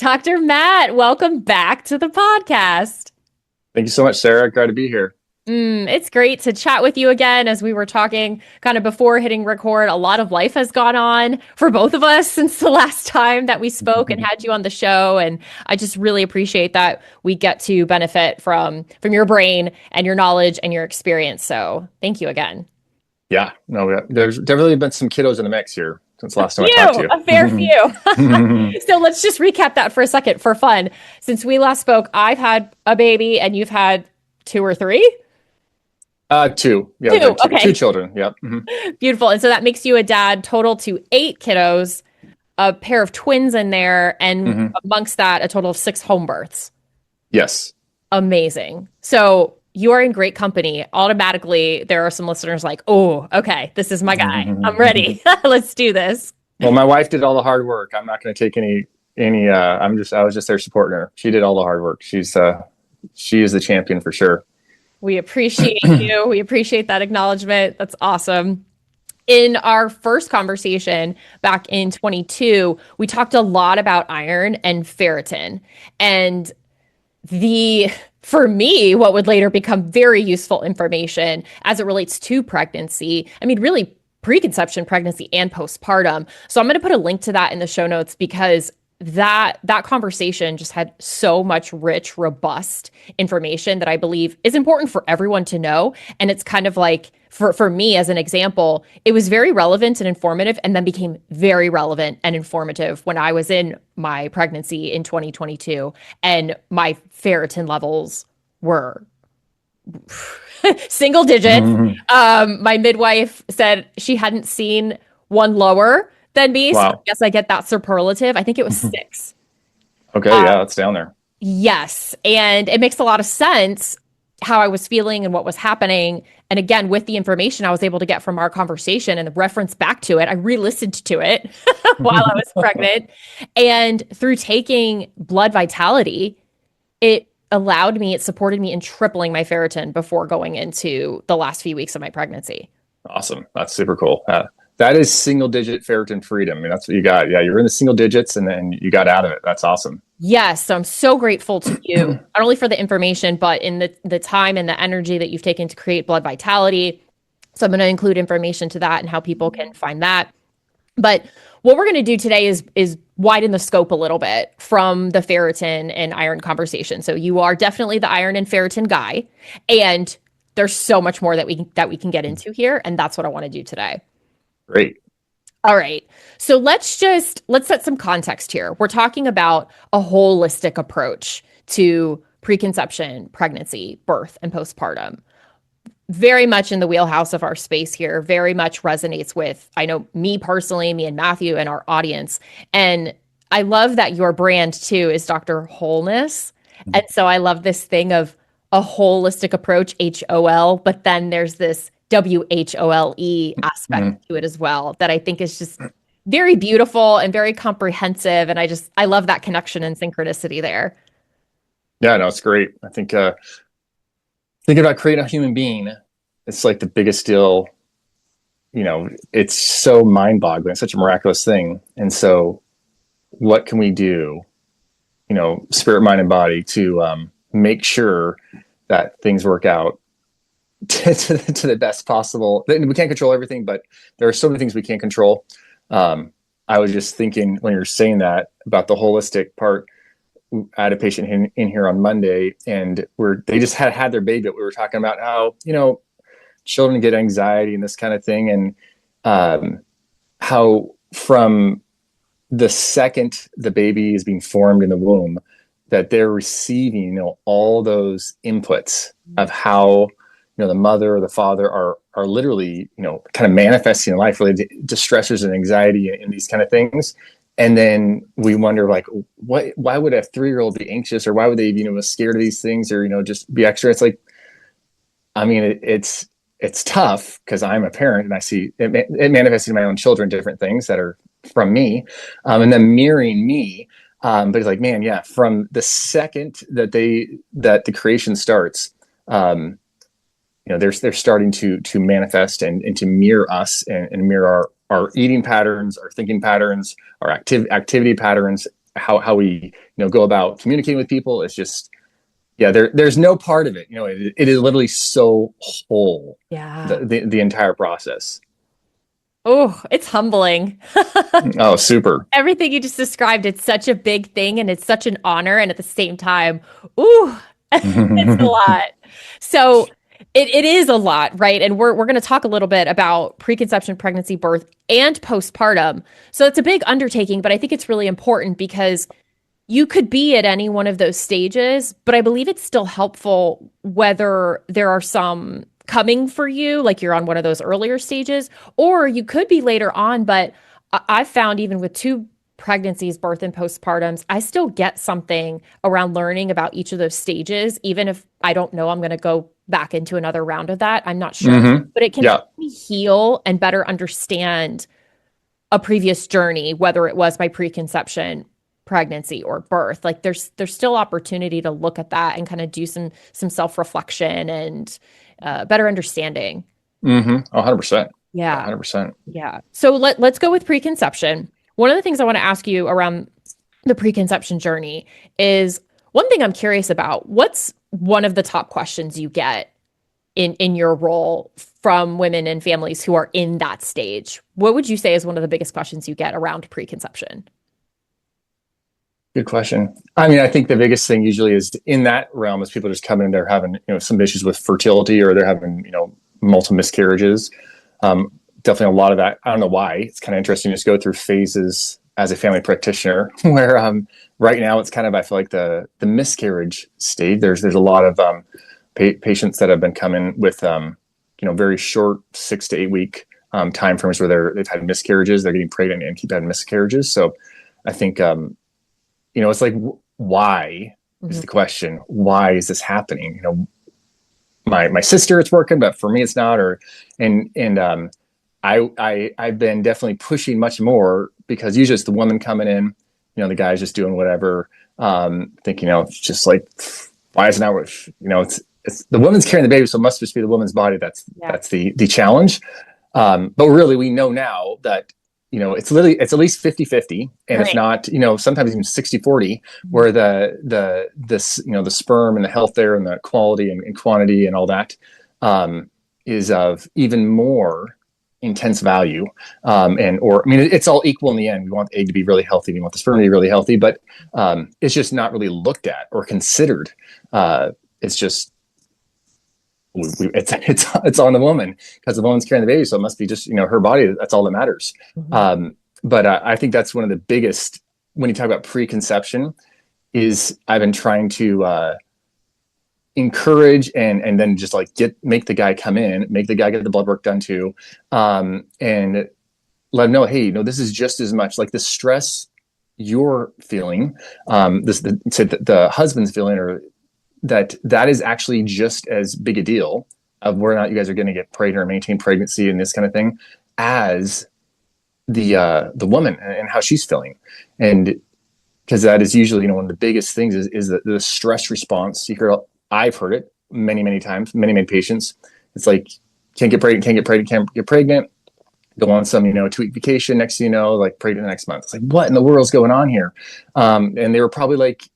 Dr. Matt, welcome back to the podcast. Thank you so much, Sarah. Glad to be here. It's great to chat with you again. As we were talking kind of before hitting record, a lot of life has gone on for both of us since the last time that we spoke and had you on the show. And I just really appreciate that we get to benefit from your brain and your knowledge and your experience. So thank you again. Yeah, no, there's definitely been some kiddos in the mix here since the last time I talked to Few, a fair you. few. So let's just recap that for a second for fun. Since we last spoke, I've had a baby and you've had two or three? Two. Yeah, Two, okay. Two children. Yep. Beautiful. And so that makes you a dad, total to 8 kiddos, a pair of twins in there, and amongst that, a total of 6 home births. Yes. Amazing. So you are in great company. Automatically, there are some listeners like, oh, okay, this is my guy. I'm ready. Let's do this. Well, my wife did all the hard work. I'm not going to take any, I was just there supporting her. She did all the hard work. She is the champion for sure. We appreciate you. We appreciate that acknowledgement. That's awesome. In our first conversation back in 22, we talked a lot about iron and ferritin. And for me, what would later become very useful information as it relates to pregnancy, I mean, really preconception, pregnancy, and postpartum. So I'm going to put a link to that in the show notes because that conversation just had so much rich, robust information that I believe is important for everyone to know. And it's kind of like, for me as an example, it was very relevant and informative and then became very relevant and informative when I was in my pregnancy in 2022 and my ferritin levels were single digits. My midwife said she hadn't seen one lower than me. Wow. So I guess I get that superlative. I think it was 6. Okay. Yeah, that's down there. Yes. And it makes a lot of sense how I was feeling and what was happening. And again, with the information I was able to get from our conversation and the reference back to it, I re-listened to it while I was pregnant. And through taking blood vitality, it supported me in tripling my ferritin before going into the last few weeks of my pregnancy. Awesome. That's super cool. That is single digit ferritin freedom. I mean, that's what you got. Yeah, you're in the single digits and then you got out of it. That's awesome. Yes. So I'm so grateful to you, not only for the information, but in the time and the energy that you've taken to create blood vitality. So I'm going to include information to that and how people can find that. But what we're going to do today is widen the scope a little bit from the ferritin and iron conversation. So you are definitely the iron and ferritin guy, and there's so much more that we can get into here, and that's what I want to do today. Great. All right. So let's set some context here. We're talking about a holistic approach to preconception, pregnancy, birth, and postpartum. Very much in the wheelhouse of our space here, very much resonates with, I know, me personally, me and Matthew and our audience. And I love that your brand too is Dr. Wholeness. And so I love this thing of a holistic approach, HOL, but then there's this WHOLE aspect to it as well that I think is just very beautiful and very comprehensive. And I love that connection and synchronicity there. Yeah, no, it's great. I think thinking about creating a human being, it's like the biggest deal. You know, it's so mind-boggling. It's such a miraculous thing. And so what can we do, you know, spirit, mind, and body to make sure that things work out to the best possible. We can't control everything, but there are so many things we can't control. I was just thinking when you're saying that about the holistic part. I had a patient in here on Monday, and they just had their baby. But we were talking about how, you know, children get anxiety and this kind of thing, and how from the second the baby is being formed in the womb, that they're receiving, you know, all those inputs of how, you know, the mother or the father are literally, you know, kind of manifesting in life related to stressors and anxiety and these kind of things. And then we wonder, like, why would a 3-year-old be anxious, or why would they, you know, be scared of these things, or, you know, just be extra? It's like, I mean, it's tough because I'm a parent and I see it manifesting in my own children, different things that are from me, and then mirroring me. But it's like, man, yeah, from the second that the creation starts, you know, they're starting to manifest and to mirror us and mirror our eating patterns, our thinking patterns, our activity patterns, how we, go about communicating with people. It's just, yeah, there's no part of it, it is literally so whole, Yeah. the entire process. Oh, it's humbling. Oh, super. Everything you just described, it's such a big thing and it's such an honor. And at the same time, ooh, it's a lot. So it is a lot, right? And we're going to talk a little bit about preconception, pregnancy, birth, and postpartum. So it's a big undertaking, but I think it's really important because you could be at any one of those stages, but I believe it's still helpful whether there are some coming for you, like you're on one of those earlier stages, or you could be later on. But I've found even with two pregnancies, birth and postpartums, I still get something around learning about each of those stages, even if I don't know I'm going to go back into another round of that. I'm not sure, but it can Yeah. help me heal and better understand a previous journey, whether it was my preconception, pregnancy, or birth. Like there's still opportunity to look at that and kind of do some self-reflection and better understanding. 100%. Yeah. 100%. Yeah. So let's go with preconception. One of the things I want to ask you around the preconception journey is one thing I'm curious about. What's one of the top questions you get in your role from women and families who are in that stage? What would you say is one of the biggest questions you get around preconception? Good question. I mean, I think the biggest thing usually is in that realm is people just come in, they're having, some issues with fertility, or they're having, multiple miscarriages. Definitely a lot of that. I don't know why. It's kind of interesting to just go through phases as a family practitioner where right now it's kind of, I feel like the miscarriage stage, there's a lot of patients that have been coming with, very short 6 to 8 week time frames where they've had miscarriages, they're getting pregnant and keep having miscarriages. So I think, it's like, why is the question? Why is this happening? My sister, it's working, but for me, it's not. I've been definitely pushing much more, because usually it's the woman coming in, the guy's just doing whatever. Thinking, it's just like, why isn't that? It's the woman's carrying the baby, so it must just be the woman's body. That's the challenge. But really, we know now that, it's at least 50-50, and Right. if not, sometimes even 60-40, where the sperm and the health there and the quality and quantity and all that is of even more intense value. It's all equal in the end. We want the egg to be really healthy. We want the sperm to be really healthy, but it's just not really looked at or considered. It's just, it's on the woman, because the woman's carrying the baby, so it must be just her body. That's all that matters. But I think that's one of the biggest, when you talk about preconception, is I've been trying to encourage and then just like make the guy come in, make the guy get the blood work done too, and let him know, hey, this is just as much like the stress you're feeling, the husband's feeling, or that is actually just as big a deal of whether or not you guys are going to get pregnant or maintain pregnancy and this kind of thing, as the woman and how she's feeling. And because that is usually, one of the biggest things is the stress response. I've heard it many times, many patients. It's like, can't get pregnant, go on some, 2-week vacation. Next thing you know, like pregnant the next month. It's like, what in the world's going on here? And they were probably like,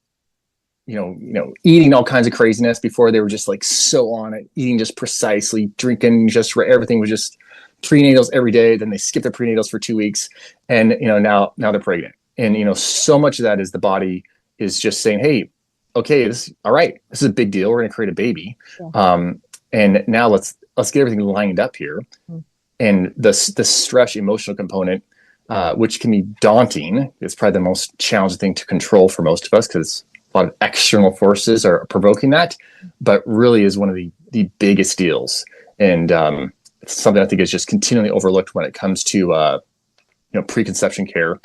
eating all kinds of craziness before. They were just like so on it, eating just precisely, drinking just right. Everything was just prenatals every day. Then they skipped the prenatals for 2 weeks, and now they're pregnant. And so much of that is the body is just saying, hey, okay, all right, this is a big deal. We're going to create a baby, and now let's get everything lined up here. And the stress emotional component, which can be daunting, is probably the most challenging thing to control for most of us, because a lot of external forces are provoking that, but really is one of the biggest deals. And it's something I think is just continually overlooked when it comes to preconception care.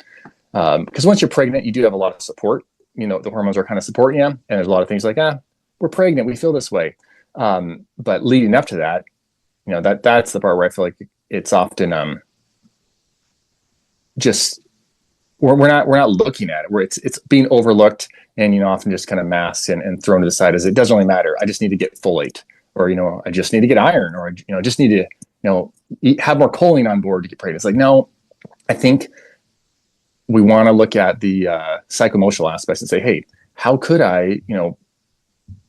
Because once you're pregnant, you do have a lot of support. The hormones are kind of supporting you, and there's a lot of things like, we're pregnant, we feel this way. But leading up to that, that's the part where I feel like it's often just we're not looking at it, where it's being overlooked, and often just kind of masked and thrown to the side as it doesn't really matter. I just need to get folate, or I just need to get iron, or just need to have more choline on board to get pregnant. It's like, no, I think we want to look at the psychoemotional aspects and say, hey, how could I,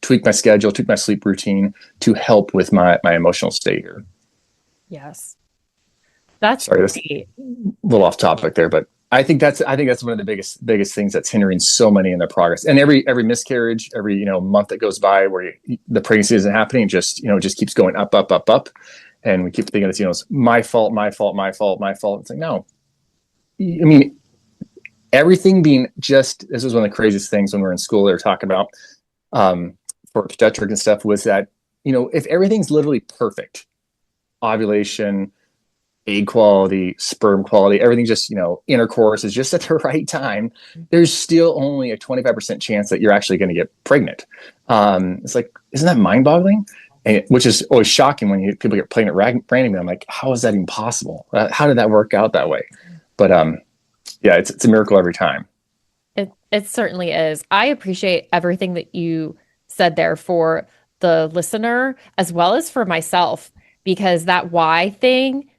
tweak my schedule, tweak my sleep routine to help with my emotional state here? Yes. That's Sorry, that's great. a little off topic there, but I think that's one of the biggest things that's hindering so many in their progress. And every miscarriage, every month that goes by where the pregnancy isn't happening, just keeps going up, up, up, up, and we keep thinking it's my fault, my fault, my fault, my fault. It's like, no, I mean, everything being just, this was one of the craziest things when we were in school. They were talking about for obstetric and stuff was that if everything's literally perfect, ovulation, egg quality, sperm quality, everything just, intercourse is just at the right time, there's still only a 25% chance that you're actually going to get pregnant. It's like, isn't that mind boggling? And which is always shocking when people get pregnant randomly. I'm like, how is that even possible? How did that work out that way? But yeah, it's a miracle every time. It certainly is. I appreciate everything that you said there for the listener as well as for myself, because that why thing,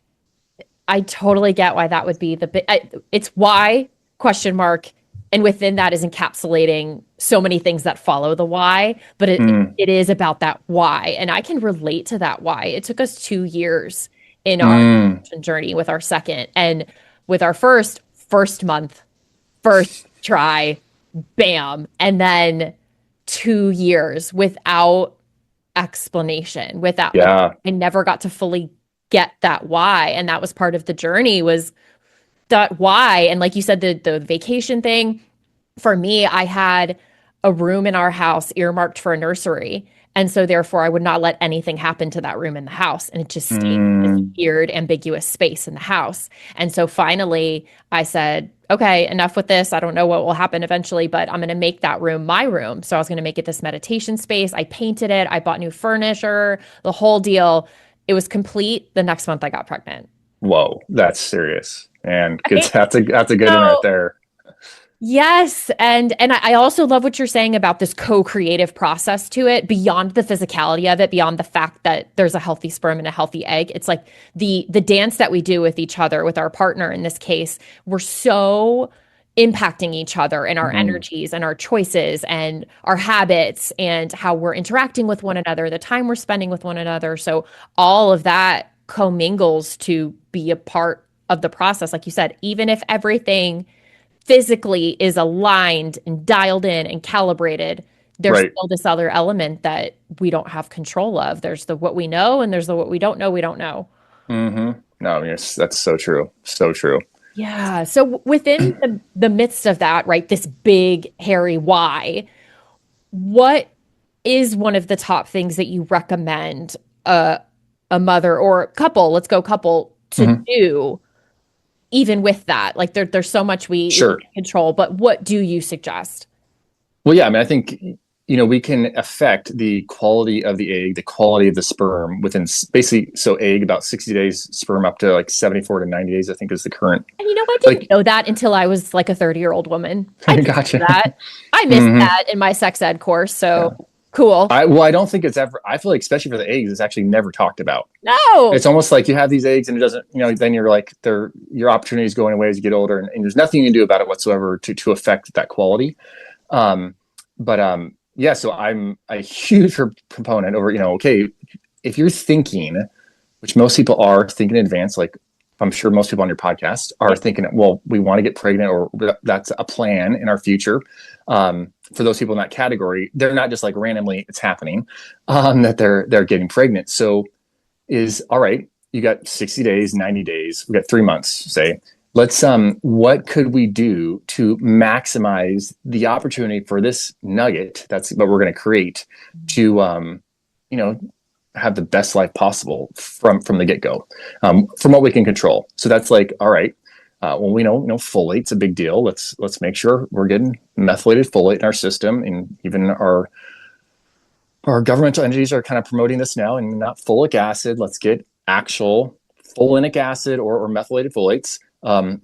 I totally get why that would be it's why question mark. And within that is encapsulating so many things that follow the why, but it is about that why. And I can relate to that why. It took us 2 years in our journey with our second, and with our first month, first try, bam. And then 2 years without explanation, without, Yeah. I never got to fully get that why. And that was part of the journey, was that why. And like you said, the vacation thing, for me, I had a room in our house earmarked for a nursery. And so therefore I would not let anything happen to that room in the house. And it just stayed in this weird, ambiguous space in the house. And so finally I said, okay, enough with this. I don't know what will happen eventually, but I'm going to make that room my room. So I was going to make it this meditation space. I painted it. I bought new furniture, the whole deal. It was complete. The next month I got pregnant. Whoa, that's serious. And good, Right? that's a good one right So there. yes, and I also love what you're saying about this co-creative process to it, beyond the physicality of it, beyond the fact that there's a healthy sperm and a healthy egg. It's like the dance that we do with each other, with our partner in this case, we're so impacting each other and our energies and our choices and our habits and how we're interacting with one another, the time we're spending with one another. So all of that commingles to be a part of the process. Like you said, even if everything physically is aligned and dialed in and calibrated, there's Right. still this other element that we don't have control of. There's the what we know, and there's the what we don't know, we don't know. No, yes, that's so true. So true. Yeah. So within the midst of that, right, this big, hairy why, what is one of the top things that you recommend a mother or couple, let's go couple, to do even with that? Like there's so much we Sure. can't control, but what do you suggest? Well, yeah, I mean, I think, we can affect the quality of the egg, the quality of the sperm within basically, so egg about 60 days, sperm up to like 74 to 90 days, I think is the current. And I didn't Like, know that until I was like a 30-year-old woman. I didn't know gotcha. that. I missed that in my sex ed course. Yeah. So cool. I don't think it's ever, I feel like, especially for the eggs, it's actually never talked about. No. It's almost like you have these eggs and it doesn't, then you're like, your opportunity is going away as you get older, and there's nothing you can do about it whatsoever to affect that quality. But yeah, so I'm a huge proponent over, okay, if you're thinking, which most people are thinking in advance, like I'm sure most people on your podcast are thinking, well, we want to get pregnant, or that's a plan in our future. For those people in that category, they're not just like randomly it's happening, that they're getting pregnant. So all right, you got 60 days, 90 days, we got 3 months, say. Let's what could we do to maximize the opportunity for this nugget, that's what we're going to create, to have the best life possible from the get-go, from what we can control. So that's like, all right, well, we know folate's a big deal. Let's make sure we're getting methylated folate in our system, and even our governmental entities are kind of promoting this now, and not folic acid. Let's get actual folinic acid or methylated folates.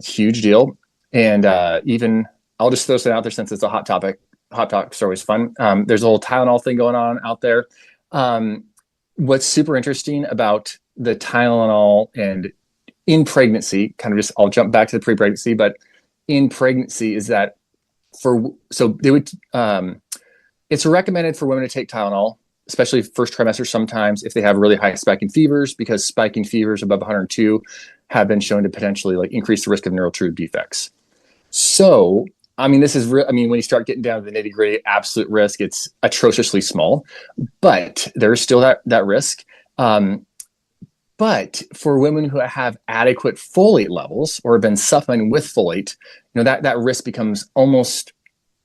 Huge deal. And even, I'll just throw something out there since it's a hot topic. Hot topics are always fun. There's a whole Tylenol thing going on out there. What's super interesting about the Tylenol and in pregnancy, kind of just, I'll jump back to the pre-pregnancy, but in pregnancy is that they would, it's recommended for women to take Tylenol, especially first trimester sometimes if they have really high spiking fevers, because spiking fevers above 102 have been shown to potentially like increase the risk of neural tube defects. So, I mean, this is real. I mean, when you start getting down to the nitty gritty, absolute risk, it's atrociously small, but there's still that risk. But for women who have adequate folate levels or have been supplementing with folate, that risk becomes almost,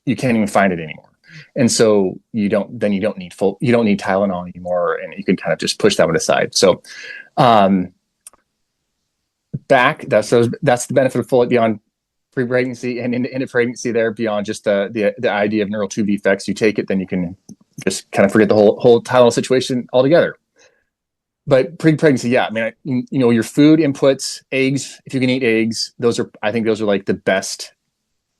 you can't even find it anymore. And so you don't need Tylenol anymore, and you can kind of just push that one aside. So, that's the benefit of folate beyond pre-pregnancy and into pregnancy there, beyond just the idea of neural tube defects. You take it, then you can just kind of forget the whole Tylenol situation altogether. But pre-pregnancy, yeah, I mean, your food inputs, eggs, if you can eat eggs, I think those are like the best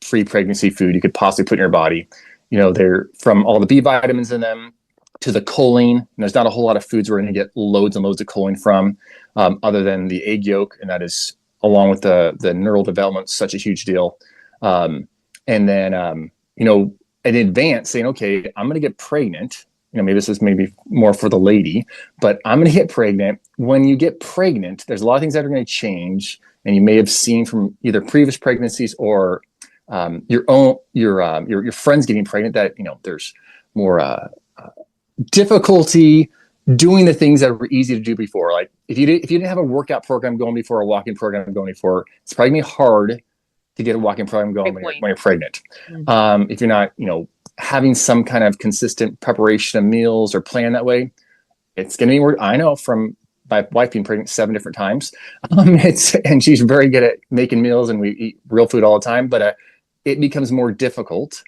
pre-pregnancy food you could possibly put in your body. They're from all the B vitamins in them to the choline. And there's not a whole lot of foods we're going to get loads and loads of choline from, other than the egg yolk, and that is, along with the neural development, such a huge deal. And then, in advance saying, okay, I'm going to get pregnant. Maybe this is maybe more for the lady, but I'm going to get pregnant. When you get pregnant, there's a lot of things that are going to change, and you may have seen from either previous pregnancies or your friends getting pregnant, that there's more difficulty doing the things that were easy to do before. Like if you didn't have a workout program going before, a walking program going before, it's probably gonna be hard to get a walking program going when you're pregnant. Mm-hmm. If you're not having some kind of consistent preparation of meals or plan that way, it's gonna be work. I know from my wife being pregnant 7 different times, and she's very good at making meals, and we eat real food all the time, but it becomes more difficult.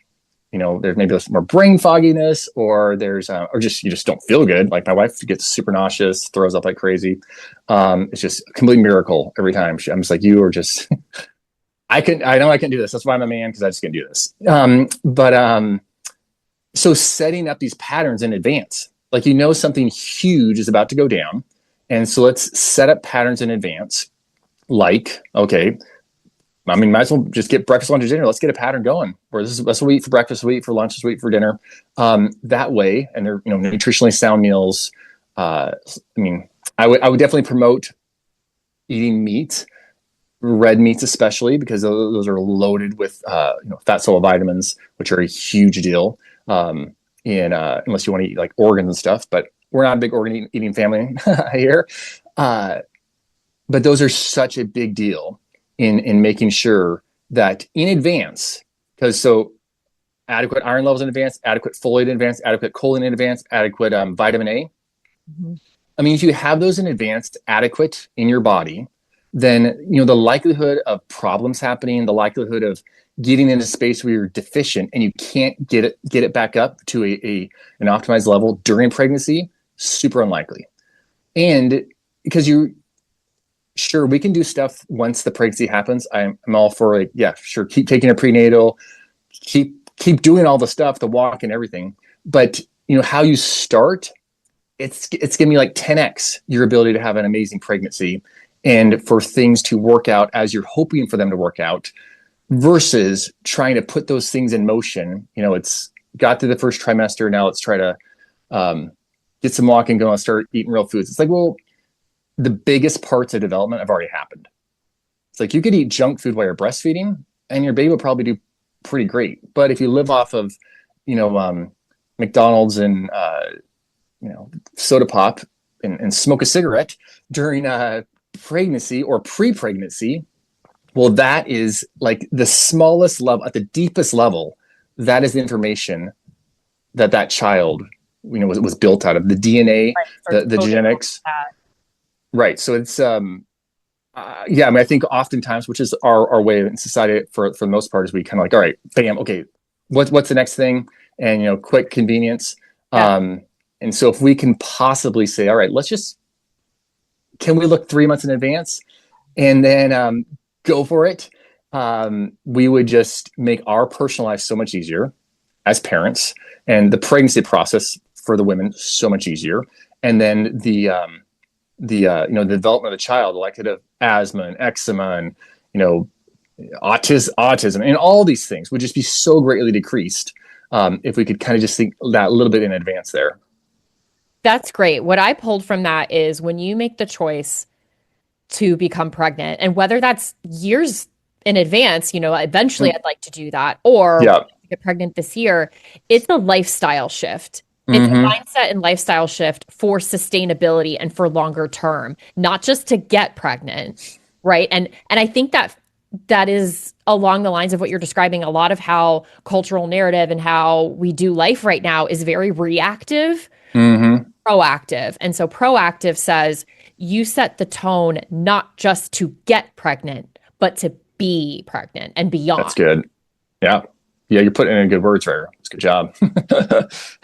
There's maybe more brain fogginess, or there's or just you just don't feel good. Like my wife gets super nauseous, throws up like crazy. It's just a complete miracle every time. I'm just like, you are just I know I can do this. That's why I'm a man, because I just can't do this. So setting up these patterns in advance, like something huge is about to go down, and so let's set up patterns in advance. Like, okay, I mean, might as well just get breakfast, lunch, or dinner. Let's get a pattern going. Or that's what we eat for breakfast, we eat for lunch, we eat for dinner. That way, and they're nutritionally sound meals. I would definitely promote eating meat, red meats especially, because those are loaded with fat soluble vitamins, which are a huge deal. Unless you want to eat like organs and stuff, but we're not a big organ eating family here. But those are such a big deal in making sure that in advance, because adequate iron levels in advance, adequate folate in advance, adequate choline in advance, adequate vitamin A. Mm-hmm. I mean, if you have those in advance, adequate in your body, then the likelihood of problems happening, the likelihood of getting in a space where you're deficient and you can't get it back up to an optimized level during pregnancy, super unlikely. And because sure, we can do stuff once the pregnancy happens. I'm all for it. Yeah, sure. Keep taking a prenatal, keep doing all the stuff, the walk and everything. But how you start, it's going to be like 10x your ability to have an amazing pregnancy, and for things to work out as you're hoping for them to work out, versus trying to put those things in motion. It's got through the first trimester. Now let's try to get some walking going, start eating real foods. It's like, well, the biggest parts of development have already happened. It's like you could eat junk food while you're breastfeeding, and your baby will probably do pretty great. But if you live off of, McDonald's and soda pop and smoke a cigarette during pregnancy or pre-pregnancy, well, that is like the smallest level, at the deepest level. That is the information that child, was built out of, the DNA, right, the genetics. Right. So it's, I think oftentimes, which is our way in society for the most part, is we kind of like, all right, bam, okay, what's the next thing? And, quick convenience. Yeah. And so if we can possibly say, all right, can we look 3 months in advance and then go for it? We would just make our personal life so much easier as parents, and the pregnancy process for the women so much easier. And then the development of the child, the likelihood of asthma and eczema and autism, and all these things would just be so greatly decreased if we could kind of just think that a little bit in advance there. That's great. What I pulled from that is when you make the choice to become pregnant, and whether that's years in advance, eventually I'd like to do that, or Yeah. get pregnant this year, it's a lifestyle shift. It's a Mm-hmm. mindset and lifestyle shift for sustainability and for longer term, not just to get pregnant, right? And I think that is along the lines of what you're describing. A lot of how cultural narrative and how we do life right now is very reactive, Mm-hmm. proactive. And so proactive says you set the tone not just to get pregnant, but to be pregnant and beyond. That's good. Yeah. Yeah, you're putting in good words, right? It's a good job.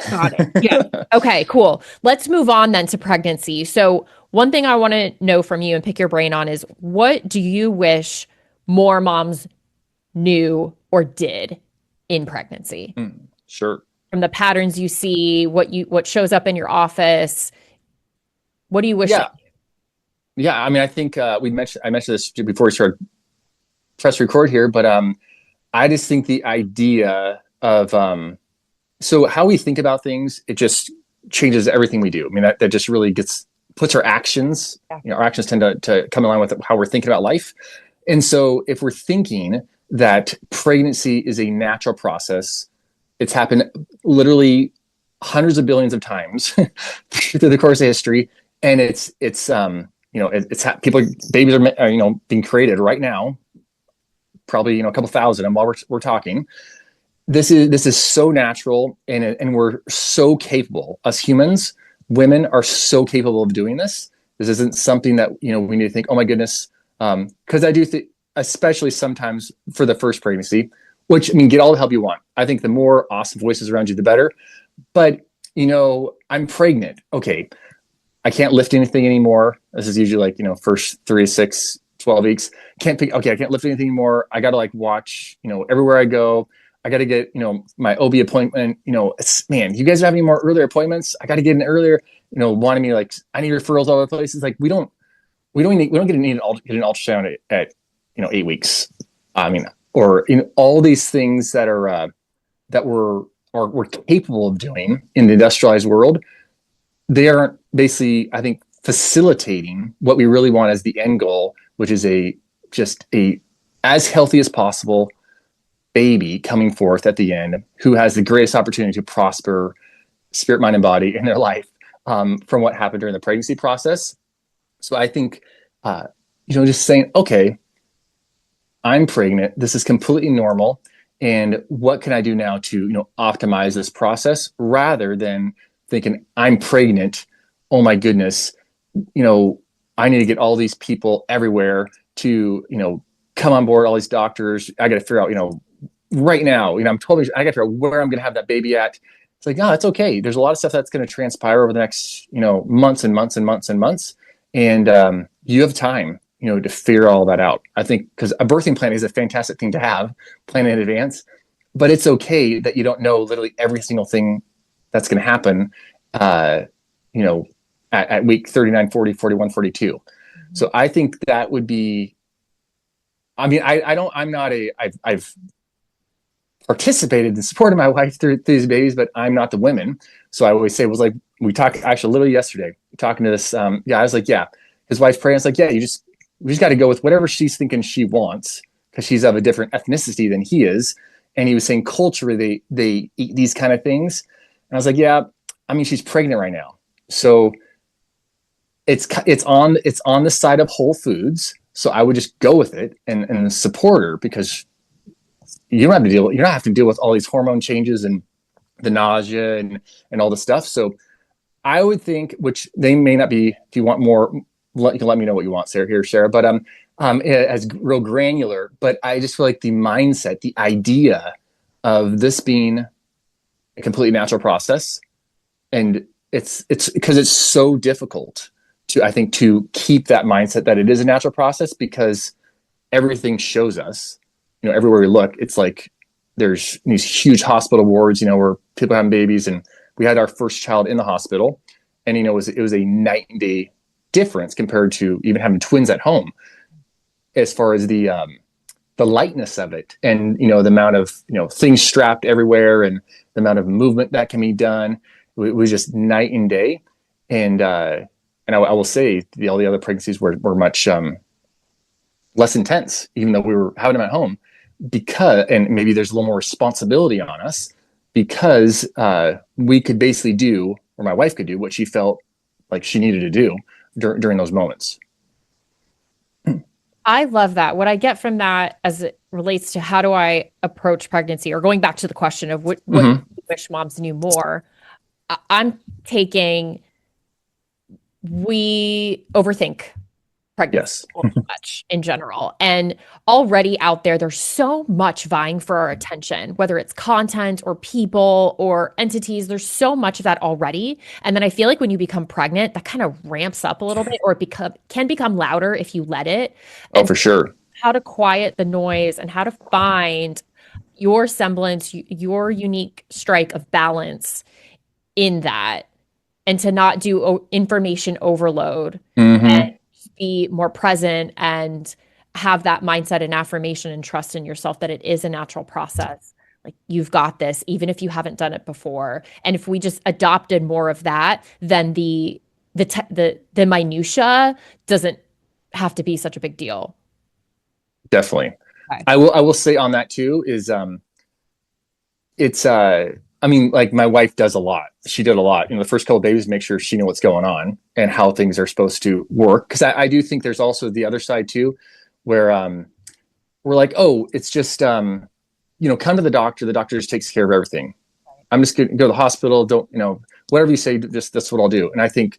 Got it. Yeah. Okay, cool. Let's move on then to pregnancy. So, one thing I want to know from you and pick your brain on is what do you wish more moms knew or did in pregnancy? Sure. From the patterns you see, what shows up in your office, what do you wish they Yeah. Yeah. I mean, I think I mentioned this before we started press record here, but I just think the idea of so how we think about things, it just changes everything we do. I mean, that just really puts our actions, our actions tend to come in line with how we're thinking about life. And so if we're thinking that pregnancy is a natural process, it's happened literally hundreds of billions of times through the course of history. And people, babies are, being created right now, probably, a couple thousand of them while we're talking. This is so natural, and we're so capable. Us humans, women are so capable of doing this. This isn't something that we need to think, oh my goodness, because I do think, especially sometimes for the first pregnancy, which I mean, get all the help you want. I think the more awesome voices around you, the better. But I'm pregnant. Okay, I can't lift anything anymore. This is usually like first 3 to 6, 12 weeks. Can't pick. Okay, I can't lift anything anymore. I got to like watch everywhere I go. I got to get, my OB appointment, man, you guys have any more earlier appointments? I got to get in earlier, wanting me like, I need referrals all over the places. Like we don't get an ultrasound at 8 weeks. I mean, or all these things that we're capable of doing in the industrialized world. They aren't basically, I think, facilitating what we really want as the end goal, which is just a as healthy as possible baby coming forth at the end who has the greatest opportunity to prosper spirit, mind, and body in their life from what happened during the pregnancy process. So I think, just saying, okay, I'm pregnant. This is completely normal. And what can I do now to, optimize this process rather than thinking I'm pregnant. Oh my goodness. I need to get all these people everywhere to, come on board, all these doctors. I got to figure out, right now, I got to figure out where I'm going to have that baby at. It's like, no, it's okay. There's a lot of stuff that's going to transpire over the next, months and months and months and months. And you have time, to figure all that out. I think because a birthing plan is a fantastic thing to have, plan in advance, but it's okay that you don't know literally every single thing that's going to happen, at week 39, 40, 41, 42. Mm-hmm. So I think that would be, I mean, I've participated in supporting my wife through these babies, but I'm not the women. So I always say, we talked actually literally yesterday, talking to this guy. I was like, yeah, his wife's pregnant. It's like, yeah, we just got to go with whatever she's thinking she wants because she's of a different ethnicity than he is. And he was saying culturally, they eat these kind of things. And I was like, yeah, I mean, she's pregnant right now. So it's on the side of whole foods. So I would just go with it and support her because you don't have to deal with all these hormone changes and the nausea and all the stuff. So I would think, which they may not be, if you want more, you can let me know what you want, Sarah. But as real granular, but I just feel like the mindset, the idea of this being a completely natural process, and it's because it's so difficult to keep that mindset that it is a natural process because everything shows us, everywhere we look, it's like there's these huge hospital wards, where people having babies, and we had our first child in the hospital, and it was a night and day difference compared to even having twins at home, as far as the the lightness of it, and the amount of things strapped everywhere, and the amount of movement that can be done. It was just night and day. And I will say all the other pregnancies were much less intense, even though we were having them at home, because, and maybe there's a little more responsibility on us, because we could basically do, or my wife could do, what she felt like she needed to do during those moments. I love that. What I get from that as it relates to how do I approach pregnancy, or going back to the question of what do you wish moms knew more, I'm taking, we overthink pregnancy too much in general. And already out there, there's so much vying for our attention, whether it's content or people or entities. There's so much of that already. And then I feel like when you become pregnant, that kind of ramps up a little bit, or it can become louder if you let it. And for sure. How to quiet the noise and how to find your semblance, your unique strike of balance in that, and to not do information overload, and be more present and have that mindset and affirmation and trust in yourself that it is a natural process. Like, you've got this, even if you haven't done it before. And if we just adopted more of that, then the minutia doesn't have to be such a big deal. Definitely. Okay. I will say on that too is it's I mean, like, my wife does a lot. She did a lot. The first couple of babies, make sure she knows what's going on and how things are supposed to work. Because I do think there's also the other side too, where we're like, oh, it's just come to the doctor. The doctor just takes care of everything. I'm just gonna go to the hospital. Don't whatever you say, just that's what I'll do. And I think,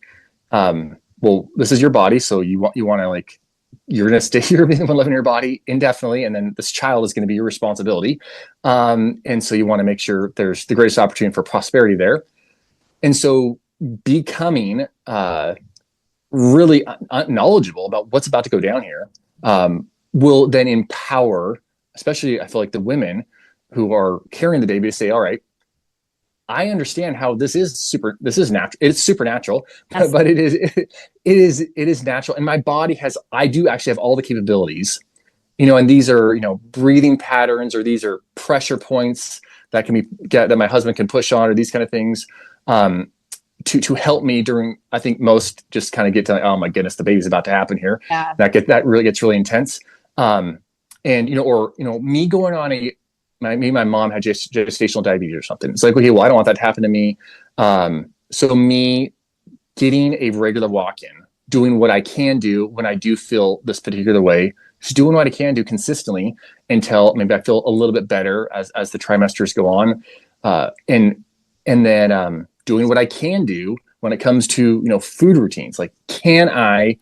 well, this is your body, so you want to, like, you're going to stay here, live in your body indefinitely, and then this child is going to be your responsibility. And so you want to make sure there's the greatest opportunity for prosperity there. And so becoming really knowledgeable about what's about to go down here will then empower, especially, I feel like, the women who are carrying the baby, to say, all right, I understand how this is natural. It's supernatural, but it is natural. And my body I do actually have all the capabilities, and these are, breathing patterns, or these are pressure points that that my husband can push on, or these kind of things, to help me during, I think most just kind of get to, like, oh my goodness, the baby's about to happen here. Yeah. That really gets really intense. And, me going on my mom had gestational diabetes or something. It's like, okay, well, I don't want that to happen to me. So me getting a regular walk-in, doing what I can do when I do feel this particular way, just doing what I can do consistently until maybe I feel a little bit better as the trimesters go on. And then doing what I can do when it comes to, food routines. Like, I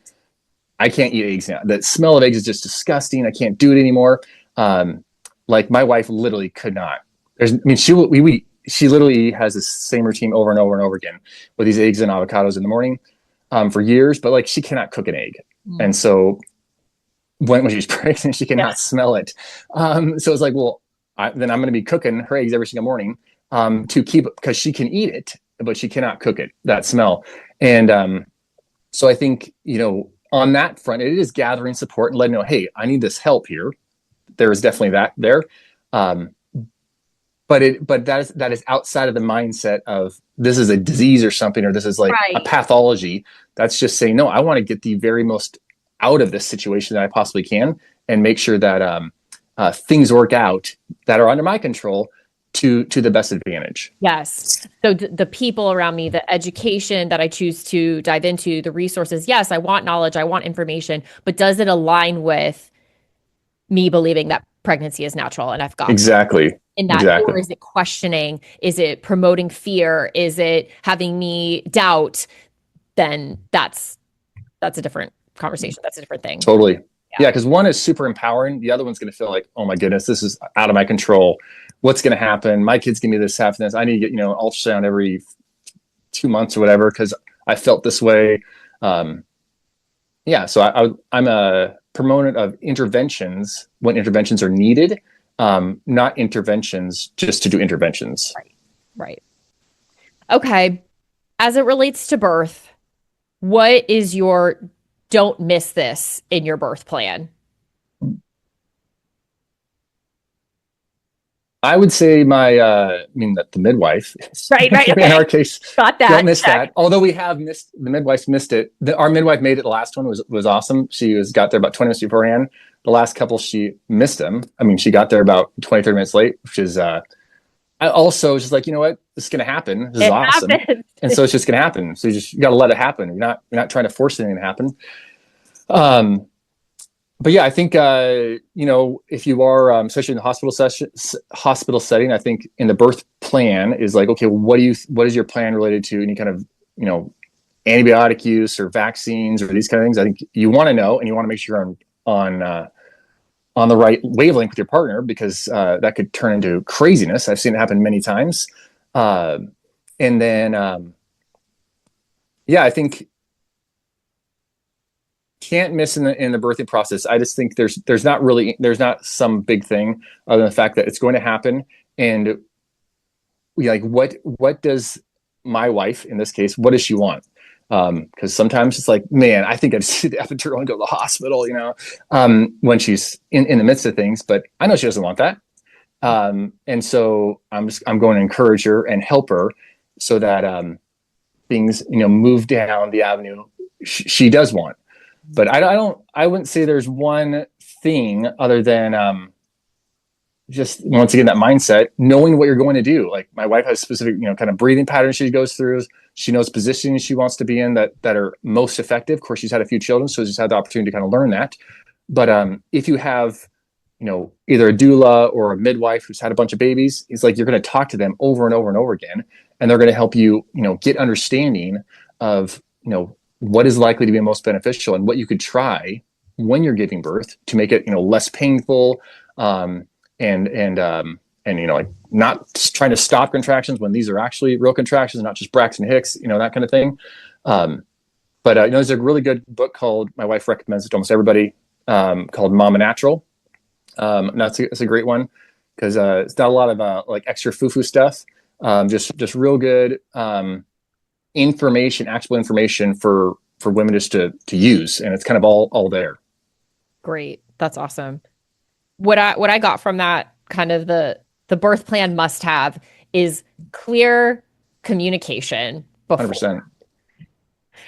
can't eat eggs now. The smell of eggs is just disgusting. I can't do it anymore. Like, my wife literally could not. She literally has the same routine over and over and over again with these eggs and avocados in the morning for years, but, like, she cannot cook an egg. And so when she's pregnant, she cannot smell it. So it's like, well, then I'm going to be cooking her eggs every single morning to keep it, because she can eat it, but she cannot cook it, that smell. And so I think, on that front, it is gathering support and letting know, hey, I need this help here. There is definitely that there. But that is outside of the mindset of this is a disease or something, or this is like a pathology. That's just saying, no, I want to get the very most out of this situation that I possibly can, and make sure that things work out that are under my control to the best advantage. Yes. So the people around me, the education that I choose to dive into, the resources, yes, I want knowledge, I want information, but does it align with me believing that pregnancy is natural and I've got exactly in that? Exactly. Or is it questioning? Is it promoting fear? Is it having me doubt? Then that's a different conversation. That's a different thing. Totally. Yeah, because one is super empowering. The other one's going to feel like, oh my goodness, this is out of my control. What's going to happen? My kid's going to be this, half this. I need to get, ultrasound every 2 months or whatever, because I felt this way. So I'm a proponent of interventions when interventions are needed, not interventions just to do interventions. Right. Okay. As it relates to birth, what is your don't miss this in your birth plan? I would say the midwife, Right, right. in Okay. our case, Got don't that. miss Check. that. Although we have missed, the midwife missed it. Our midwife made it. The last one was awesome. Got there about 20 minutes beforehand. The last couple, she missed them. I mean, she got there about 20, 30 minutes late, which is, I also was just like, you know what, this is going to happen. This is It awesome. happens. And so it's just going to happen. So you got to let it happen. You're not trying to force anything to happen. Um, but yeah, I think if you are, especially in the hospital setting, I think in the birth plan is like, okay, what is your plan related to any kind of antibiotic use or vaccines or these kind of things? I think you want to know, and you want to make sure you're on the right wavelength with your partner, because that could turn into craziness. I've seen it happen many times. And then I think can't miss in the birthing process. I just think there's not some big thing other than the fact that it's going to happen. And what does my wife, in this case, what does she want? Because sometimes it's like, man, I think I just need the epidural and go to the hospital, when she's in the midst of things. But I know she doesn't want that. And so I'm going to encourage her and help her so that things move down the avenue she does want. But I wouldn't say there's one thing other than just once again that mindset, knowing what you're going to do. Like my wife has specific kind of breathing patterns she goes through. She knows positions she wants to be in that are most effective. Of course, she's had a few children, so she's had the opportunity to kind of learn that. But if you have either a doula or a midwife who's had a bunch of babies, it's like you're going to talk to them over and over and over again, and they're going to help you get understanding of what is likely to be most beneficial and what you could try when you're giving birth to make it less painful, and like not trying to stop contractions when these are actually real contractions, not just Braxton Hicks, that kind of thing. But there's a really good book called, my wife recommends it to almost everybody, called Mama Natural. That's a great one because it's not a lot of like extra foo-foo stuff. Just real good information, actual information for women just to use, and it's kind of all there. Great. That's awesome. What I got from that, kind of the birth plan must have, is clear communication before 100%.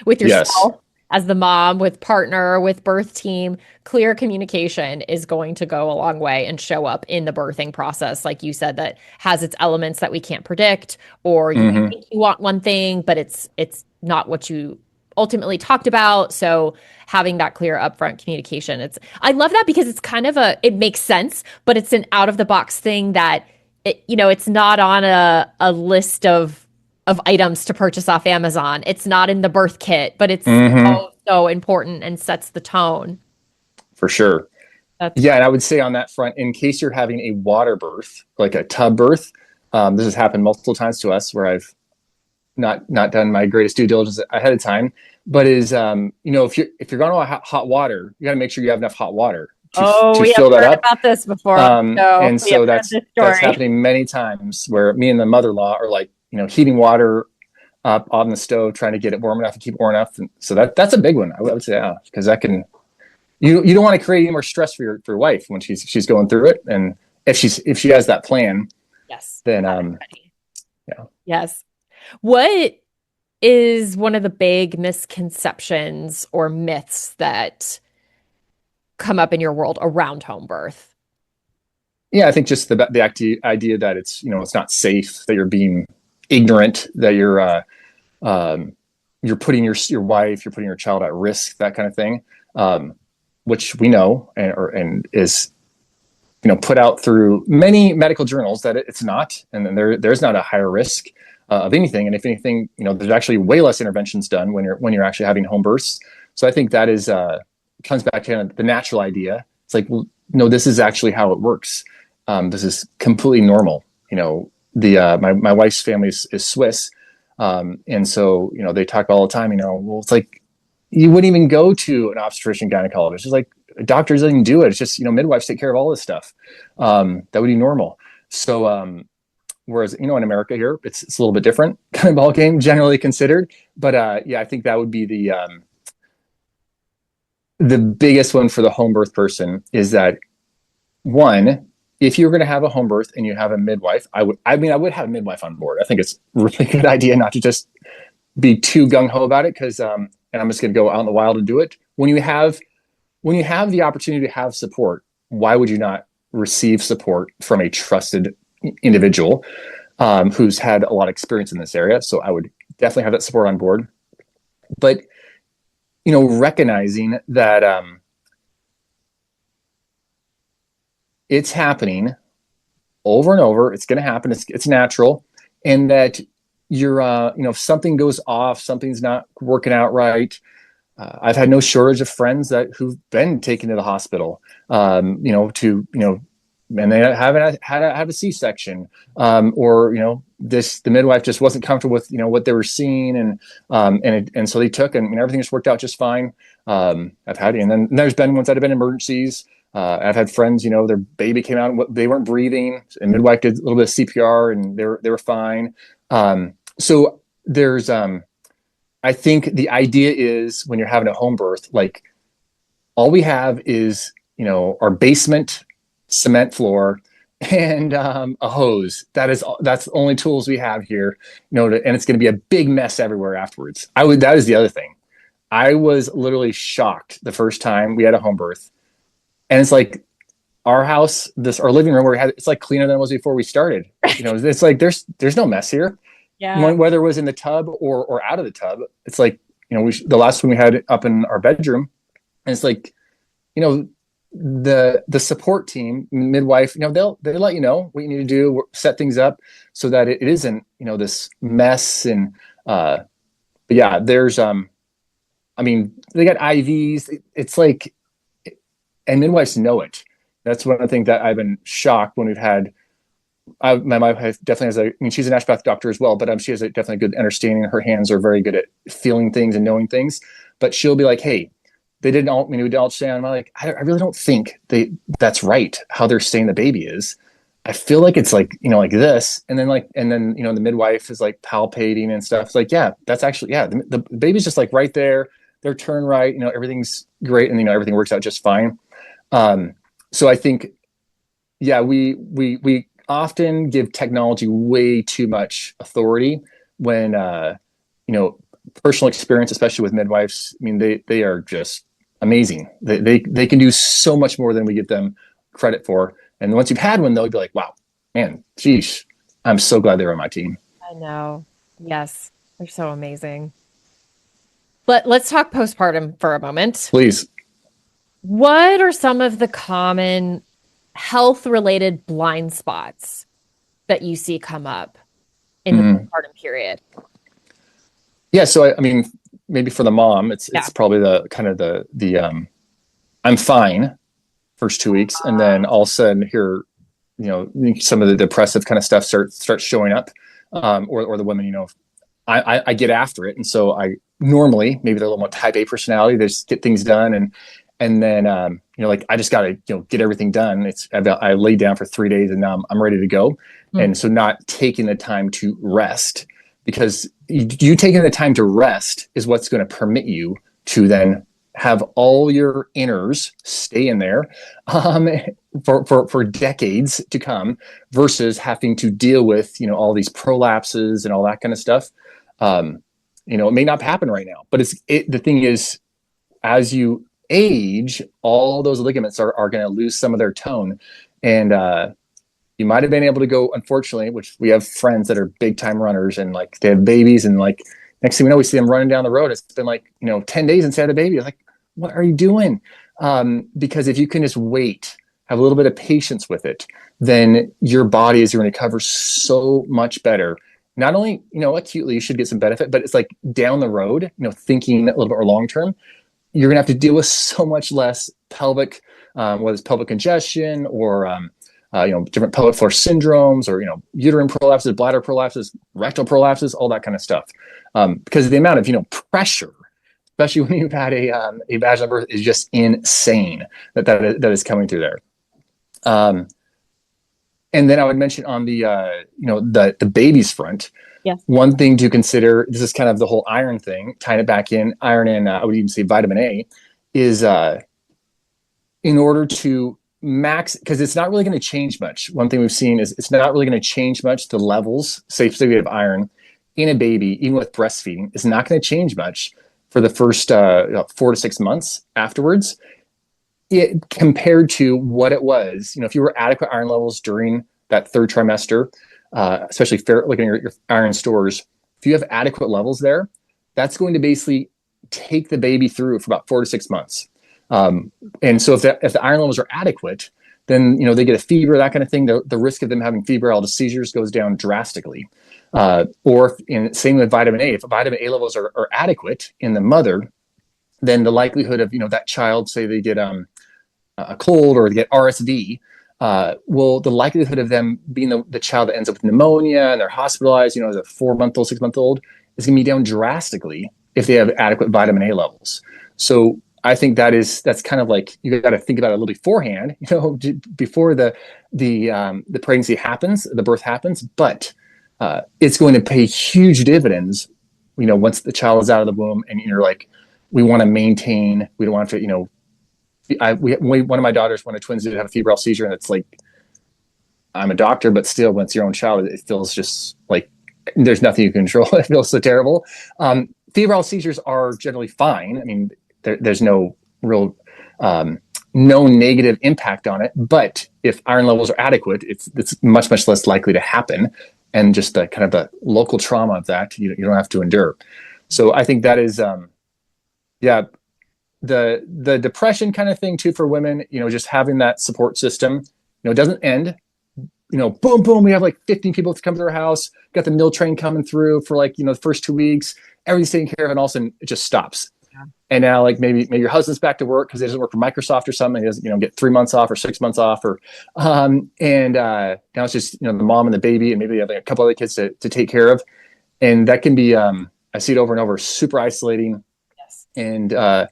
with Yes. yourself as the mom, with partner, with birth team. Clear communication is going to go a long way and show up in the birthing process. Like you said, that has its elements that we can't predict, or you Mm-hmm. think you want one thing, but it's not what you ultimately talked about. So having that clear upfront communication, I love that because it's kind of it makes sense, but it's an out of the box thing that it's not on a list of items to purchase off Amazon. It's not in the birth kit, but it's Mm-hmm. so important and sets the tone. For sure. That's Yeah, great. and I would say on that front, in case you're having a water birth, like a tub birth, this has happened multiple times to us where I've not done my greatest due diligence ahead of time. But if you're going to hot water, you got to make sure you have enough hot water Oh, to we have fill that heard up. about this before on the show. And We have so heard that's this that's story. happening many times where me and the mother-in-law are like heating water up on the stove, trying to get it warm enough and keep it warm enough. And so that's a big one. I would say, because that can you don't want to create any more stress for your wife when she's going through it. And if she has that plan, Yes. then Everybody. yeah. Yes. What is one of the big misconceptions or myths that come up in your world around home birth? Yeah, I think just the idea that it's not safe, that you're being ignorant, that you're putting your wife, you're putting your child at risk, that kind of thing, which we know and is put out through many medical journals that it's not, and then there's not a higher risk of anything, and if anything, there's actually way less interventions done when you're actually having home births. So I think that is comes back to the natural idea. It's like, well, no, this is actually how it works. This is completely normal. My wife's family is Swiss, and so they talk all the time. Well, it's like you wouldn't even go to an obstetrician gynecologist. It's like doctors doesn't even do it. It's just midwives take care of all this stuff. That would be normal. So whereas in America here, it's a little bit different kind of ball game, generally considered. But yeah, I think that would be the biggest one for the home birth person, is that one, if you're going to have a home birth and you have a midwife, I would have a midwife on board. I think it's a really good idea not to just be too gung ho about it because, and I'm just going to go out in the wild and do it. When you have the opportunity to have support, why would you not receive support from a trusted individual who's had a lot of experience in this area? So I would definitely have that support on board. But, recognizing that it's happening over and over, it's going to happen. It's natural. And that you're, if something goes off, something's not working out right. I've had no shortage of friends who've been taken to the hospital, and they haven't had a C-section, or the midwife just wasn't comfortable with what they were seeing, and so they took, and everything just worked out just fine. I've had, and then there's been ones that have been emergencies. I've had friends, their baby came out, they weren't breathing, and midwife did a little bit of CPR, and they were fine. So there's I think the idea is when you're having a home birth, like all we have is, our basement cement floor and a hose. That's the only tools we have here, and it's going to be a big mess everywhere afterwards. That is the other thing. I was literally shocked the first time we had a home birth, and it's like our house, our living room where we had, it's like cleaner than it was before we started. It's like, there's no mess here. Yeah. Whether it was in the tub or out of the tub, it's like, the last one we had up in our bedroom, and it's like, the support team, midwife, they'll let you know what you need to do, set things up so that it isn't, this mess. And, but yeah, there's, they got IVs. It's like, and midwives know it. That's one of the things that I've been shocked when we've had. My wife definitely has she's a naturopathic doctor as well, but she has definitely good understanding. Her hands are very good at feeling things and knowing things. But she'll be like, "Hey, they didn't all, we did ultrasound." I'm like, I really don't think that's right how they're saying the baby is. I feel like it's like, like this, and then the midwife is like palpating and stuff. It's like, yeah, that's actually, yeah, the baby's just like right there. They're turned right, everything's great, and everything works out just fine. So I think, yeah, we often give technology way too much authority when, personal experience, especially with midwives. They are just amazing. They can do so much more than we give them credit for. And once you've had one, they'll be like, wow, man, geez, I'm so glad they're on my team. I know. Yes. They're so amazing. But let's talk postpartum for a moment. Please. What are some of the common health-related blind spots that you see come up in the postpartum period? Yeah, so maybe for the mom, it's probably the kind of the I'm fine first 2 weeks, and then all of a sudden here, some of the depressive kind of stuff starts showing up, or the women, I get after it, and so I normally, maybe they're a little more type A personality, they just get things done, and then like I just got to get everything done. I laid down for 3 days and now I'm ready to go, and so not taking the time to rest, because you taking the time to rest is what's going to permit you to then have all your inners stay in there for decades to come, versus having to deal with all these prolapses and all that kind of stuff. It may not happen right now, but the thing is, as you age, all those ligaments are going to lose some of their tone, and you might have been able to go, unfortunately, which we have friends that are big time runners, and like they have babies, and like next thing we know, we see them running down the road. It's been like 10 days since they had a baby. Like, what are you doing? Because if you can just wait, have a little bit of patience with it, then your body is going to recover so much better. Not only acutely you should get some benefit, but it's like down the road, thinking a little bit more long term, you're going to have to deal with so much less pelvic, whether it's pelvic congestion or, different pelvic floor syndromes, or, uterine prolapses, bladder prolapses, rectal prolapses, all that kind of stuff. Because the amount of, pressure, especially when you've had a vaginal birth, is just insane that is coming through there. And then I would mention on the, the baby's front, one thing to consider, this is kind of the whole iron thing, tying it back in, iron and I would even say vitamin A, is in order to max, because it's not really going to change much. One thing we've seen is it's not really going to change much. The levels, say specifically of iron in a baby, even with breastfeeding, is not going to change much for the first 4 to 6 months afterwards. Compared to what it was, if you were adequate iron levels during that third trimester, especially looking at your iron stores, if you have adequate levels there, that's going to basically take the baby through for about 4 to 6 months. And so if the iron levels are adequate, then they get a fever, that kind of thing. The risk of them having febrile seizures goes down drastically. Or same with vitamin A. If vitamin A levels are adequate in the mother, then the likelihood of that child, say they get a cold or they get RSV, the likelihood of them being the child that ends up with pneumonia and they're hospitalized, as a 4-month-old, 6-month-old, is going to be down drastically if they have adequate vitamin A levels. So I think that's kind of like, you got to think about it a little beforehand, before the pregnancy happens, the birth happens, but it's going to pay huge dividends, once the child is out of the womb and you're like, we want to maintain, we don't want to, one of my daughters, one of twins, did have a febrile seizure, and it's like, I'm a doctor, but still, when it's your own child, it feels just like there's nothing you can control. It feels so terrible. Febrile seizures are generally fine. I mean, there's no real, no negative impact on it. But if iron levels are adequate, it's much, much less likely to happen. And just the kind of the local trauma of that, you don't have to endure. So I think that is, the depression kind of thing too for women, just having that support system, it doesn't end, boom, boom. We have like 15 people to come to our house, got the meal train coming through for like, the first 2 weeks, everything's taken care of. And all of a sudden it just stops. Yeah. And now like maybe your husband's back to work because he doesn't work for Microsoft or something. He doesn't, get 3 months off or 6 months off or, now it's just, the mom and the baby and maybe you have like a couple other kids to take care of. And that can be, I see it over and over, super isolating. Yes. And,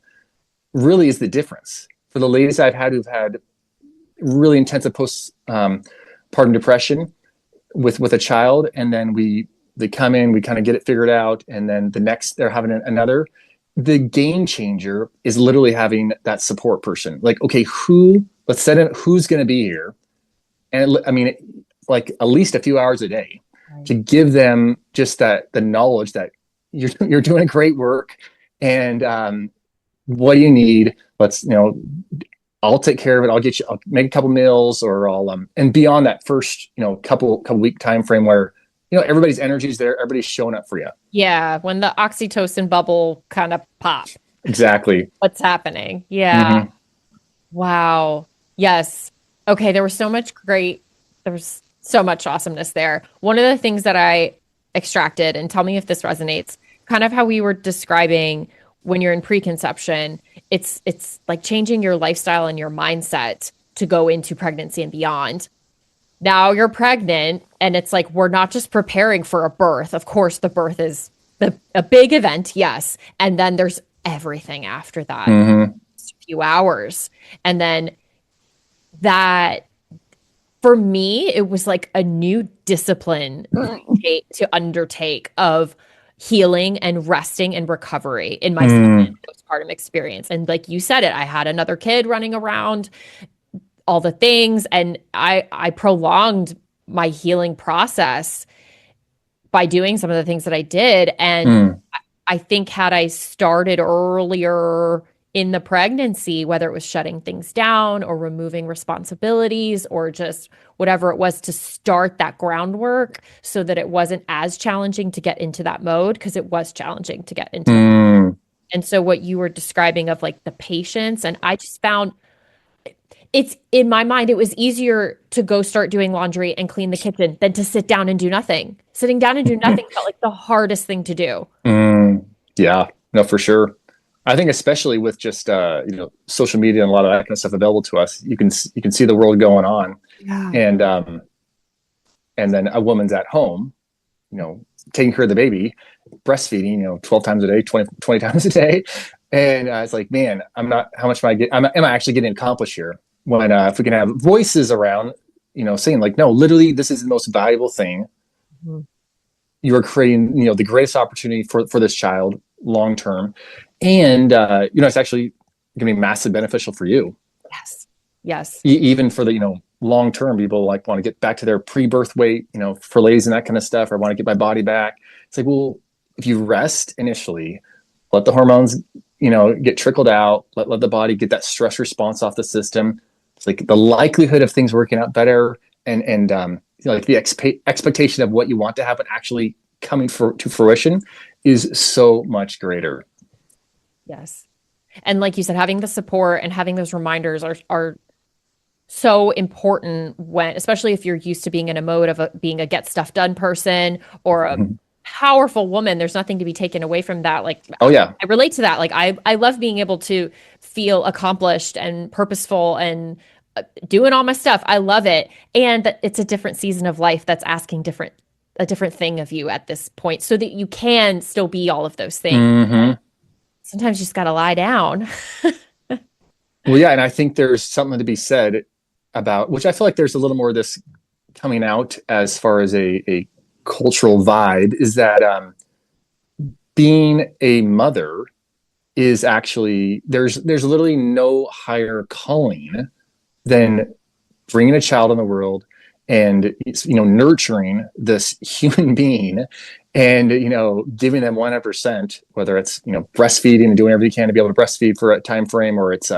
really is the difference for the ladies I've had who've had really intensive postpartum depression with a child, and then they come in, we kind of get it figured out, and then the next they're having another. The game changer is literally having that support person. Like, okay, let's set it. Who's going to be here? And like at least a few hours a day, right, to give them just the knowledge that you're doing great work, and what do you need? Let's, I'll take care of it. I'll make a couple meals, or and beyond that first, couple week time frame where, everybody's energy is there. Everybody's showing up for you. Yeah. When the oxytocin bubble kind of pop. Exactly. What's happening? Yeah. Mm-hmm. Wow. Yes. Okay. There was so much awesomeness there. One of the things that I extracted, and tell me if this resonates, kind of how we were describing when you're in preconception, it's like changing your lifestyle and your mindset to go into pregnancy and beyond. Now you're pregnant, and it's like, we're not just preparing for a birth. Of course, the birth is a big event. Yes. And then there's everything after that, mm-hmm, a few hours. And then that, for me, it was like a new discipline to undertake of healing and resting and recovery in my second postpartum experience. And like you said it, I had another kid running around, all the things, and I prolonged my healing process by doing some of the things that I did. And I think had I started earlier in the pregnancy, whether it was shutting things down or removing responsibilities or just whatever it was, to start that groundwork so that it wasn't as challenging to get into that mode, because it was challenging to get into that mode. And so what you were describing of like the patience, and I just found it's, in my mind, it was easier to go start doing laundry and clean the kitchen than to sit down and do nothing. Sitting down and do nothing felt like the hardest thing to do. Yeah, no, for sure. I think especially with just social media and a lot of that kind of stuff available to us, you can see the world going on, yeah. And then a woman's at home, taking care of the baby, breastfeeding, 12 times a day, 20 times a day, and it's like, man, am I actually getting accomplished here? When if we can have voices around, saying like, no, literally, this is the most valuable thing. Mm-hmm. You are creating, the greatest opportunity for this child long term. And, it's actually going to be massively beneficial for you. Yes. Yes. Even for the, long term, people like want to get back to their pre-birth weight, for ladies and that kind of stuff, or want to get my body back. It's like, well, if you rest initially, let the hormones, get trickled out, let the body get that stress response off the system. It's like the likelihood of things working out better, and like the expectation of what you want to happen actually coming to fruition is so much greater. Yes. And like you said, having the support and having those reminders are so important when, especially if you're used to being in a mode of being a get stuff done person or a Mhm. powerful woman. There's nothing to be taken away from that. Like Oh yeah, I relate to that. Like I love being able to feel accomplished and purposeful and doing all my stuff. I love it. And that it's a different season of life that's asking a different thing of you at this point so that you can still be all of those things. hmm Sometimes you just got to lie down. well, yeah, and I think there's something to be said about, which I feel like there's a little more of this coming out as far as a cultural vibe, is that being a mother is actually, there's literally no higher calling than bringing a child in the world and nurturing this human being and giving them 100%, whether it's breastfeeding and doing everything you can to be able to breastfeed for a time frame, or it's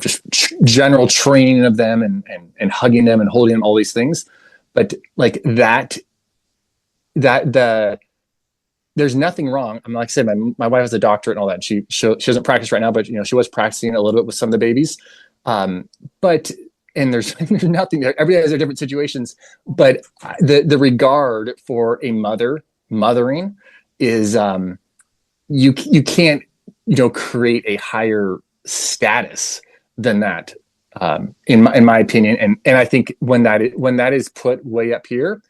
just general training of them and hugging them and holding them, all these things. But like that the there's nothing wrong. I mean, like I said, my wife is a doctorate and all that. And she doesn't practice right now, but she was practicing a little bit with some of the babies. But and there's nothing. Everybody has their different situations, but the regard for a mothering is you can't create a higher status than that, in my opinion. And I think when that is put way up here,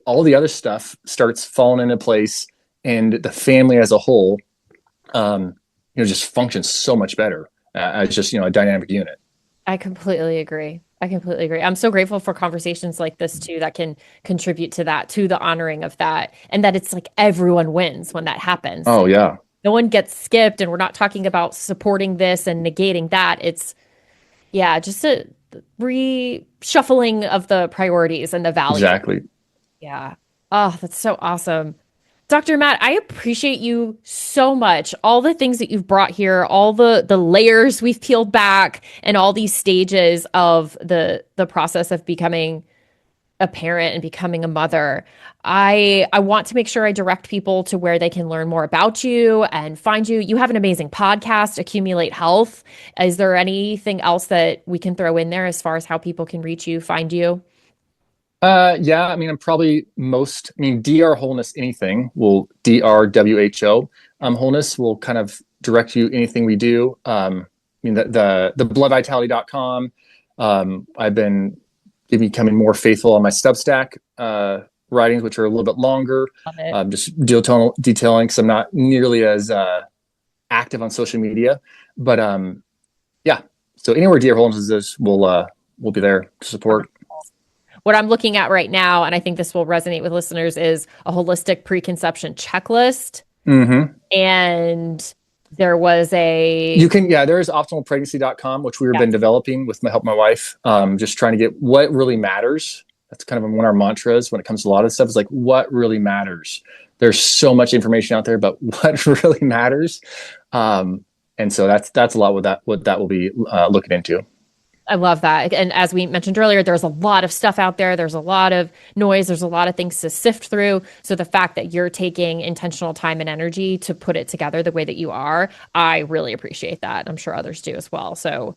all the other stuff starts falling into place, and the family as a whole, just functions so much better as just a dynamic unit. I completely agree. I completely agree. I'm so grateful for conversations like this too that can contribute to that, to the honoring of that, and that it's like everyone wins when that happens. Oh yeah, No one gets skipped, and we're not talking about supporting this and negating that. It's yeah, just a reshuffling of the priorities and the value. exactly. Yeah. Oh, that's so awesome. Dr. Matt, I appreciate you so much. All the things that you've brought here, all the layers we've peeled back, and all these stages of the process of becoming a parent and becoming a mother. I want to make sure I direct people to where they can learn more about you and find you. You have an amazing podcast, Accumulate Health. Is there anything else that we can throw in there as far as how people can reach you, find you? Yeah, I mean, Dr. Wholeness, anything will DRWHO. Wholeness will kind of direct you anything we do. The bloodvitality.com. I've been becoming more faithful on my Substack writings, which are a little bit longer, Love it. just detailing because I'm not nearly as active on social media. But yeah, so anywhere Dr. Wholeness is, we'll be there to support. What I'm looking at right now, and I think this will resonate with listeners, is a holistic preconception checklist. Mm-hmm. And there was a there is optimalpregnancy.com, which we've yeah, been developing with my wife, just trying to get what really matters. That's kind of one of our mantras when it comes to a lot of stuff, is like, what really matters. There's so much information out there, but what really matters. And so that's a lot what that will be looking into. I love that. And as we mentioned earlier, there's a lot of stuff out there. There's a lot of noise. There's a lot of things to sift through. So the fact that you're taking intentional time and energy to put it together the way that you are, I really appreciate that. I'm sure others do as well. So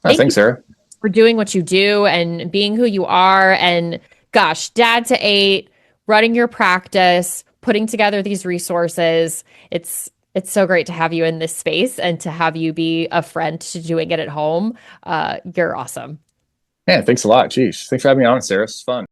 thank you Thanks, Sarah. for doing what you do and being who you are. And gosh, dad to eight, running your practice, putting together these resources. It's so great to have you in this space and to have you be a friend to doing it at home. You're awesome. Yeah, thanks a lot. Jeez, thanks for having me on, Sarah. It's fun.